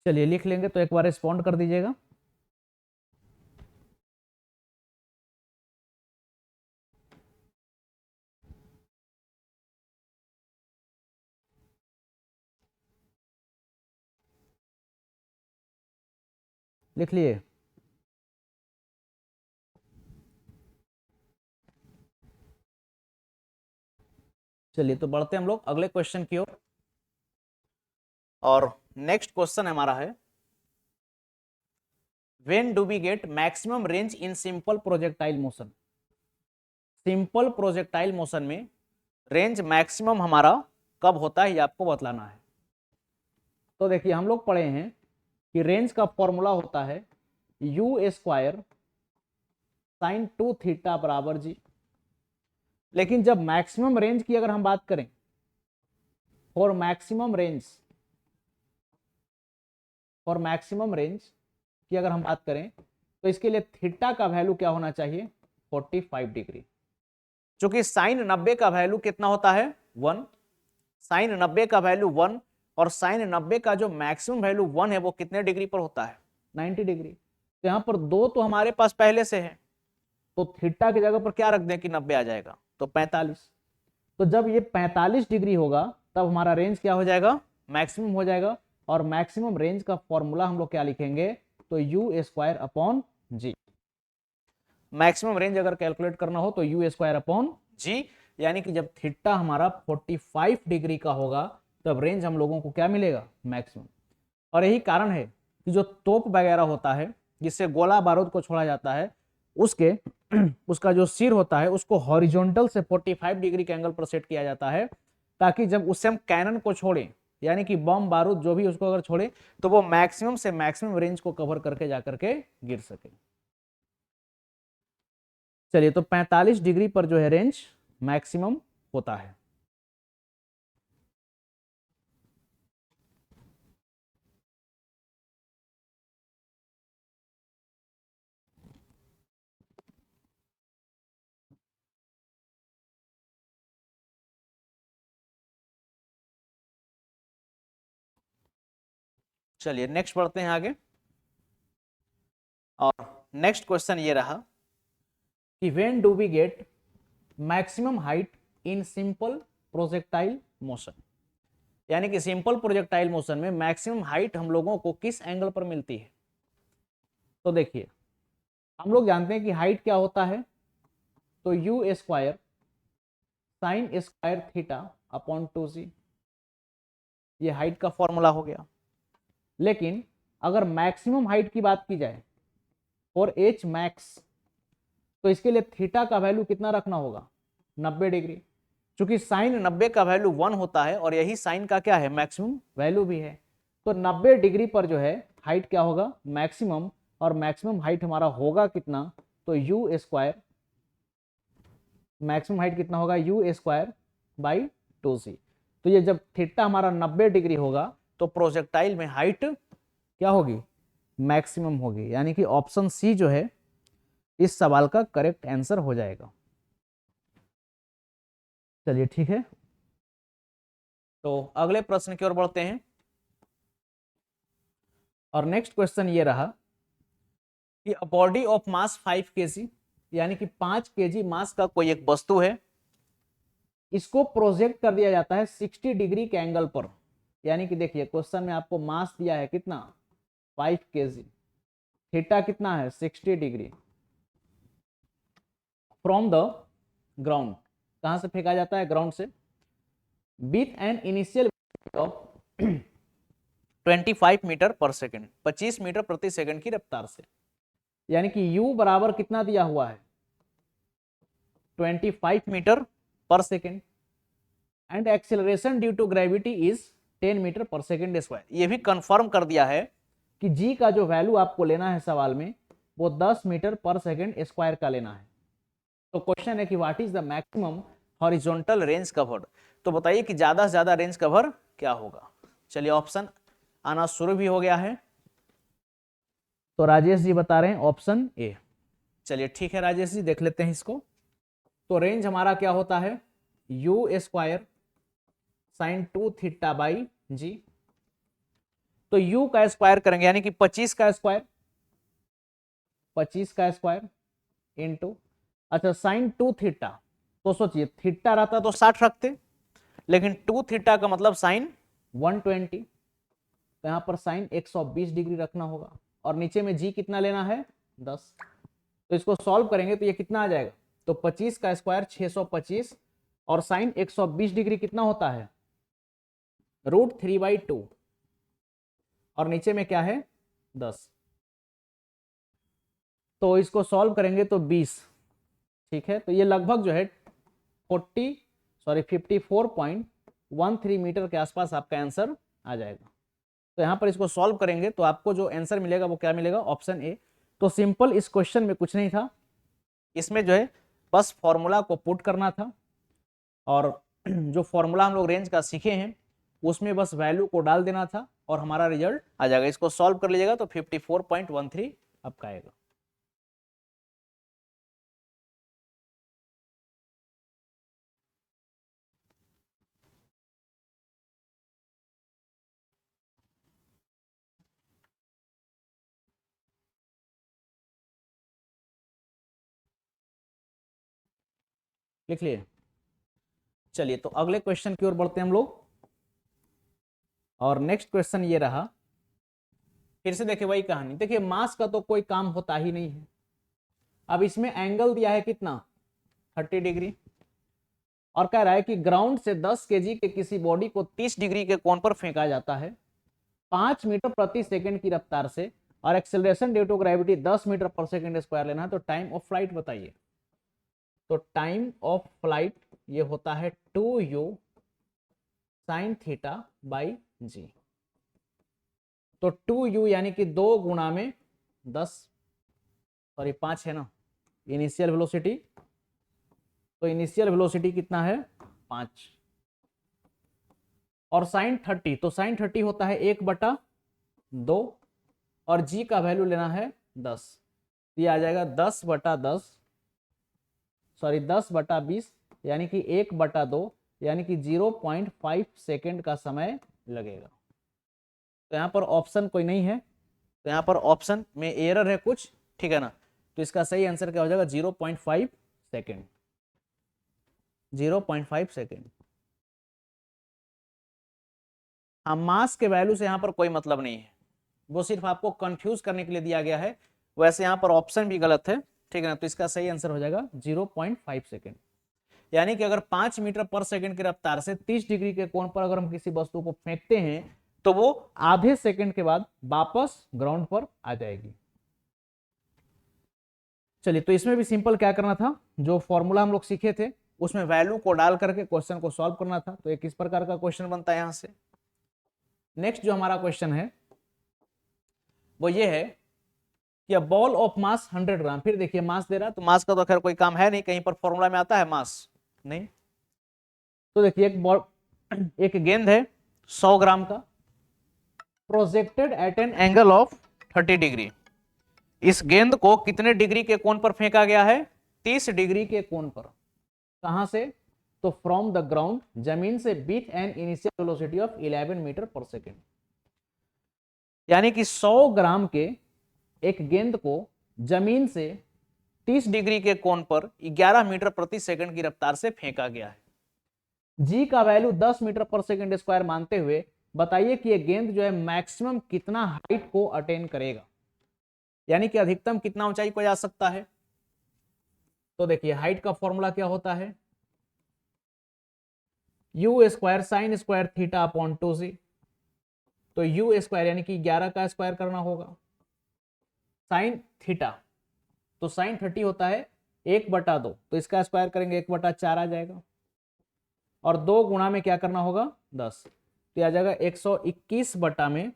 चलिए लिख लेंगे, तो एक बार रिस्पॉन्ड कर दीजिएगा। लिख लिए? चलिए तो बढ़ते हैं हम लोग अगले क्वेश्चन की ओर। और नेक्स्ट क्वेश्चन हमारा है, when do we get maximum range in simple projectile motion. Simple projectile motion में रेंज मैक्सिमम हमारा कब होता है, ये आपको बतलाना है। तो देखिए हम लोग पढ़े हैं कि रेंज का फॉर्मूला होता है यू स्क्वायर साइन 2 थीटा बराबर जी। लेकिन जब मैक्सिमम रेंज की अगर हम बात करें, for maximum range, for maximum range की अगर हम बात करें, तो इसके लिए थीटा का वैल्यू क्या होना चाहिए, 45 डिग्री। चूंकि साइन 90 का वैल्यू कितना होता है, 1, साइन 90 का वैल्यू 1, और साइन 90 का जो मैक्सिमम वैल्यू 1 है वो कितने डिग्री पर होता है, 90 डिग्री। तो यहां पर 2 तो हमारे पास पहले से है, तो थीटा की जगह पर क्या रख दें कि 90 आ जाएगा, तो 45। तो जब ये 45 डिग्री होगा तब हमारा रेंज क्या हो जाएगा, मैक्सिमम हो जाएगा। और मैक्सिमम रेंज का फॉर्मूला हम लोग क्या लिखेंगे, तो u square upon g. Maximum range अगर कैलकुलेट करना हो तो यू स्क्वायर अपॉन जी, यानी कि जब थीटा हमारा 45 डिग्री का होगा तब रेंज हम लोगों को क्या मिलेगा, मैक्सिमम। और यही कारण है कि जो तोप वगैरह होता है जिससे गोला बारूद को छोड़ा जाता है, उसके उसका जो सिर होता है उसको हॉरिजॉन्टल से 45 डिग्री के एंगल पर सेट किया जाता है, ताकि जब उससे हम कैनन को छोड़े, यानी कि बम बारूद जो भी उसको अगर छोड़े, तो वो मैक्सिमम से मैक्सिमम रेंज को कवर करके जाकर के गिर सके। चलिए तो 45 डिग्री पर जो है रेंज मैक्सिमम होता है। चलिए नेक्स्ट बढ़ते हैं आगे। और नेक्स्ट क्वेश्चन ये रहा कि when do we get maximum height in simple projectile motion. यानी कि सिंपल प्रोजेक्टाइल मोशन में मैक्सिमम हाइट हम लोगों को किस एंगल पर मिलती है। तो देखिए हम लोग जानते हैं कि हाइट क्या होता है, तो u square sign square theta upon 2c, ये हाइट का फॉर्मूला हो गया। लेकिन अगर मैक्सिमम हाइट की बात की जाए और एच मैक्स, तो इसके लिए थीटा का वैल्यू कितना रखना होगा, 90 डिग्री। चूंकि साइन 90 का वैल्यू 1 होता है और यही साइन का क्या है, मैक्सिमम वैल्यू भी है। तो 90 डिग्री पर जो है हाइट क्या होगा, मैक्सिमम। और मैक्सिमम हाइट हमारा होगा कितना, तो यू स्क्वायर, मैक्सिमम हाइट कितना होगा, यू स्क्वायर बाई 2c। तो ये जब थीटा हमारा 90 डिग्री होगा तो प्रोजेक्टाइल में हाइट क्या होगी, मैक्सिमम होगी। यानी कि ऑप्शन सी जो है इस सवाल का करेक्ट आंसर हो जाएगा। चलिए ठीक है, तो अगले प्रश्न की ओर बढ़ते हैं। और नेक्स्ट क्वेश्चन ये रहा कि a body of mass 5 KG, यानी कि 5 केजी मास का कोई एक वस्तु है, इसको प्रोजेक्ट कर दिया जाता है 60 डिग्री के एंगल पर। यानी कि देखिए क्वेश्चन में आपको मास दिया है कितना, 5 केजी, थीटा कितना है 60 डिग्री, फ्रॉम द ग्राउंड, कहां से फेंका जाता है, ग्राउंड से, with an initial of 25 metre per second, 25 metre प्रति सेकंड की रफ्तार से। यानी कि u बराबर कितना दिया हुआ है, 25 metre per second, and acceleration due to gravity is 10 metre per second square. ये भी कंफर्म कर दिया है कि g का जो वैल्यू आपको लेना है सवाल में वो 10 मीटर पर सेकेंड स्क्वायर का लेना है। तो क्वेश्चन है कि what is the maximum horizontal range covered. तो बताइए कि ज्यादा से ज्यादा रेंज कवर क्या होगा। चलिए ऑप्शन आना शुरू भी हो गया है। तो राजेश जी बता रहे हैं ऑप्शन ए। चलिए ठीक है राजेश जी, देख लेते हैं इसको। तो रेंज हमारा क्या होता है, U square sine 2 theta by G. तो u का स्क्वायर करेंगे यानी कि 25 का स्क्वायर, 25 का स्क्वायर इंटू, अच्छा साइन 2 थीटा, तो सोचिए थीटा रहता तो 60 रखते, लेकिन 2 थीटा का मतलब साइन 120, तो यहां पर साइन 120 डिग्री रखना होगा, और नीचे में जी कितना लेना है 10। तो इसको सॉल्व करेंगे तो ये कितना आ जाएगा, तो 25 का स्क्वायर 625, और साइन 120 डिग्री कितना होता है √3/2, और नीचे में क्या है 10। तो इसको सॉल्व करेंगे तो 20, ठीक है। तो ये लगभग जो है 54.13 मीटर के आसपास आपका आंसर आ जाएगा। तो यहां पर इसको सॉल्व करेंगे तो आपको जो आंसर मिलेगा वो क्या मिलेगा, ऑप्शन ए। तो सिंपल इस क्वेश्चन में कुछ नहीं था, इसमें जो है बस फॉर्मूला को पुट करना था, और जो फॉर्मूला हम लोग रेंज का सीखे हैं उसमें बस वैल्यू को डाल देना था और हमारा रिजल्ट आ जाएगा। इसको सॉल्व कर लीजिएगा तो 54.13 आपका आएगा। लिख लिए। चलिए तो अगले क्वेश्चन की ओर बढ़ते हैं हम लोग, और नेक्स्ट क्वेश्चन ये रहा। फिर से देखिए वही कहानी, देखिए मास का तो कोई काम होता ही नहीं है। अब इसमें एंगल दिया है कितना 30 डिग्री, और कह रहा है कि ग्राउंड से 10 केजी के किसी बॉडी को 30 डिग्री के कोण पर फेंका जाता है 5 मीटर प्रति सेकंड की रफ्तार से, और acceleration due to gravity 10 metre per second square लेना है, तो टाइम ऑफ फ्लाइट बताइए। तो टाइम ऑफ फ्लाइट ये होता है 2u sine theta by G. तो 2u यानी कि 2 गुणा में 10, सॉरी 5 है ना इनिशियल वेलोसिटी, तो इनिशियल वेलोसिटी कितना है 5, और साइन 30, तो साइन 30 होता है 1/2, और जी का वैल्यू लेना है 10, ये आ जाएगा 10/10, सॉरी 10/20, यानी कि 1/2, यानी कि 0.5 सेकेंड का समय लगेगा। तो यहाँ पर ऑप्शन कोई नहीं है, तो यहाँ पर ऑप्शन में एरर है कुछ, ठीक है ना। तो इसका सही आंसर क्या हो जाएगा 0.5 सेकेंड, 0.5 सेकेंड। हाँ मास के वैल्यू से यहाँ पर कोई मतलब नहीं है, वो सिर्फ आपको कंफ्यूज करने के लिए दिया गया है। वैसे यहाँ पर ऑप्शन भी गलत है, ठीक है ना। तो इसका सही आंसर हो जाएगा 0.5 सेकेंड, यानी कि अगर 5 मीटर पर सेकंड की रफ्तार से 30 डिग्री के कोण पर अगर हम किसी वस्तु को फेंकते हैं तो वो आधे सेकंड के बाद वापस ग्राउंड पर आ जाएगी। चलिए तो इसमें भी सिंपल क्या करना था, जो फॉर्मूला हम लोग सीखे थे उसमें वैल्यू को डाल करके क्वेश्चन को सॉल्व करना था। तो एक इस प्रकार का क्वेश्चन बनता है यहां से। नेक्स्ट जो हमारा क्वेश्चन है वो ये है कि बॉल ऑफ मास 100 ग्राम, फिर देखिए मास दे रहा है, तो मास का तो खैर कोई काम है नहीं, कहीं पर फॉर्मूला में आता है मास नहीं। तो देखिए एक बॉल, एक गेंद है 100 ग्राम का, projected at an angle of 30 degree. इस गेंद को कितने डिग्री के कोण पर फेंका गया है 30 डिग्री के कोण पर। कहां से, तो फ्रॉम द ग्राउंड, जमीन से, with an initial velocity of 11 metre per second. यानी कि 100 ग्राम के एक गेंद को जमीन से 30 डिग्री के कोण पर 11 मीटर प्रति सेकंड की रफ्तार से फेंका गया है। जी का value 10 metre per second square मानते हुए बताइए कि यह गेंद जो है मैक्सिमम कितना हाइट को अटेन करेगा, यानी कि अधिकतम कितना ऊंचाई को जा सकता है। तो देखिए हाइट का फॉर्मूला क्या होता है, U square sign square theta upon 2c। तो यू स्क्वायर यानी कि 11 का स्क्वायर करना होगा, साइन थीटा, तो साइन 30 होता है 1/2, तो इसका स्क्वायर करेंगे 1/4 आ जाएगा, और 2 गुणा में क्या करना होगा 10, तो आ जाएगा 121 बटा में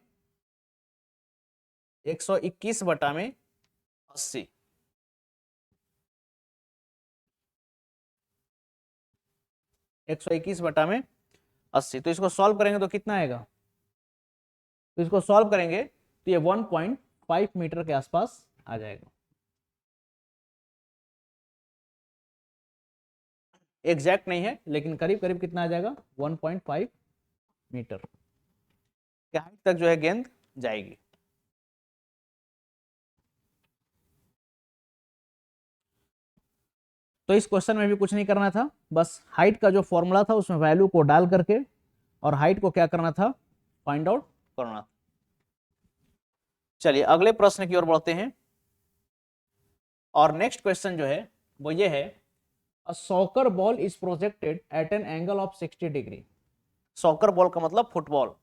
80, 121 बटा में 80। तो इसको सॉल्व करेंगे तो कितना आएगा, तो इसको सॉल्व करेंगे तो ये 1.5 मीटर के आसपास आ जाएगा। एग्जैक्ट नहीं है लेकिन करीब करीब कितना आ जाएगा 1.5 मीटर के हाइट तक जो है गेंद जाएगी। तो इस क्वेश्चन में भी कुछ नहीं करना था, बस हाइट का जो फॉर्मूला था उसमें वैल्यू को डाल करके और हाइट को क्या करना था, फाइंड आउट करना था। चलिए अगले प्रश्न की ओर बढ़ते हैं। और नेक्स्ट क्वेश्चन जो है वो ये है, a soccer ball is projected at an angle of 60 degree. Soccer ball का मतलब फुटबॉल।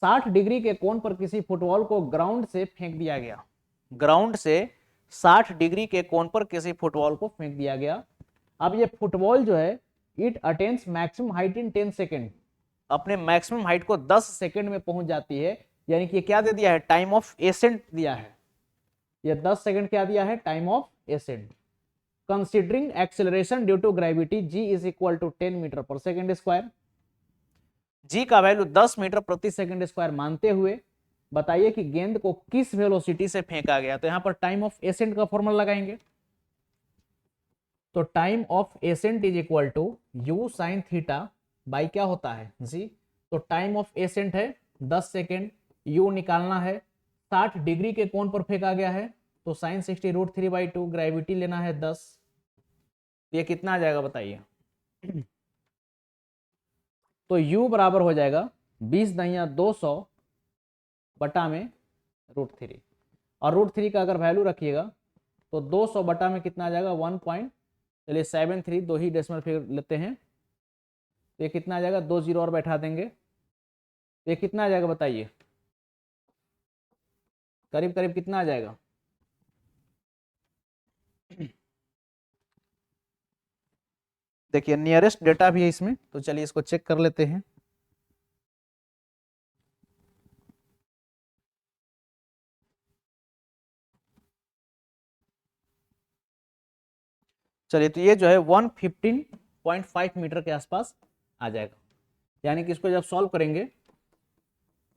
60 डिग्री के कोण पर किसी फुटबॉल को ग्राउंड से फेंक दिया गया। ग्राउंड से 60 डिग्री के कोण पर किसी फुटबॉल को फेंक दिया गया। अब ये फुटबॉल जो है it attains maximum height in 10 second, अपने मैक्सिमम हाइट को 10 सेकेंड में पहुंच जाती है। यानी कि क्या दे दिया है, टाइम ऑफ एसेंट दिया है, ये 10 सेकेंड क्या दिया है, time of ascent. Considering acceleration due to gravity g is equal to 10 metre per second square. g का वैल्यू 10 मीटर प्रति सेकेंड स्क्वायर मानते हुए बताइए कि गेंद को किस वेलोसिटी से फेंका गया। तो यहां पर टाइम ऑफ एसेंट का फॉर्मूला लगाएंगे। तो time of ascent is equal to u sine theta by क्या होता है, जी। तो टाइम ऑफ एसेंट है 10 सेकेंड, यू निकालना है, 60 डिग्री के कोण पर फेंका गया है तो साइन 60√3/2, ग्रेविटी लेना है 10। ये कितना आ जाएगा बताइए। तो u बराबर हो जाएगा 20 दहिया 200 बटा में √3, और √3 का अगर वैल्यू रखिएगा तो 200 बटा में कितना आ जाएगा 1.73, दो ही डेसिमल फिगर लेते हैं तो ये कितना आ जाएगा, 2 जीरो और बैठा देंगे तो ये कितना आ जाएगा बताइए, करीब करीब कितना आ जाएगा। देखिए नियरेस्ट डेटा भी है इसमें, तो चलिए इसको चेक कर लेते हैं। चलिए तो ये जो है 115.5 मीटर के आसपास आ जाएगा। यानी कि इसको जब सॉल्व करेंगे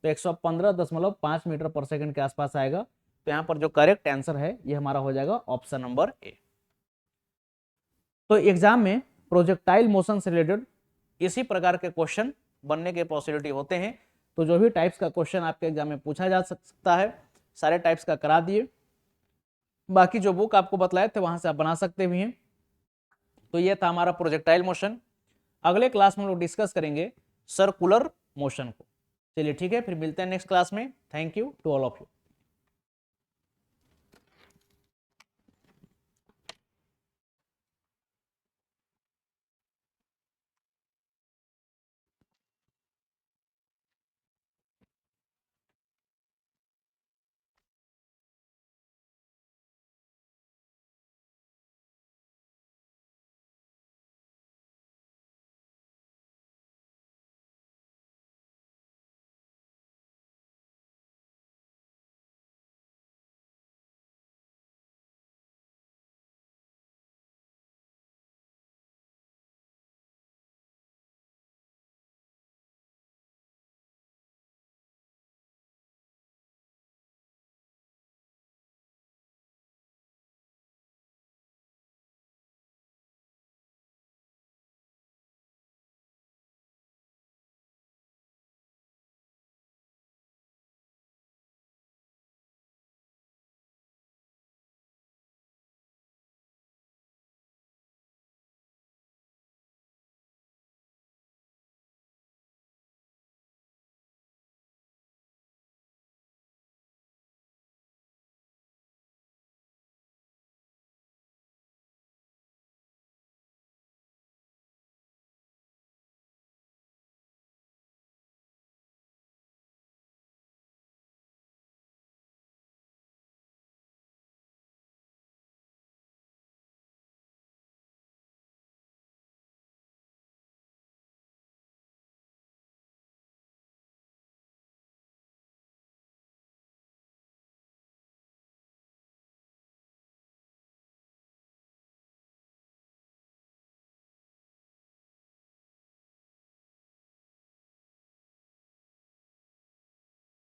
तो 115.5 मीटर पर सेकंड के आसपास आएगा। तो यहाँ पर जो करेक्ट आंसर है ये हमारा हो जाएगा ऑप्शन नंबर ए। तो एग्जाम में प्रोजेक्टाइल मोशन से रिलेटेड इसी प्रकार के क्वेश्चन बनने के पॉसिबिलिटी होते हैं। तो जो भी टाइप्स का क्वेश्चन आपके एग्जाम में पूछा जा सकता है सारे टाइप्स का करा दिए। बाकी जो बुक आपको बतलाए थे वहां से आप बना सकते भी हैं। तो ये था हमारा प्रोजेक्टाइल मोशन। अगले क्लास में हम लोग डिस्कस करेंगे सर्कुलर मोशन को। चलिए ठीक है, फिर मिलते हैं नेक्स्ट क्लास में। Thank you to all of you.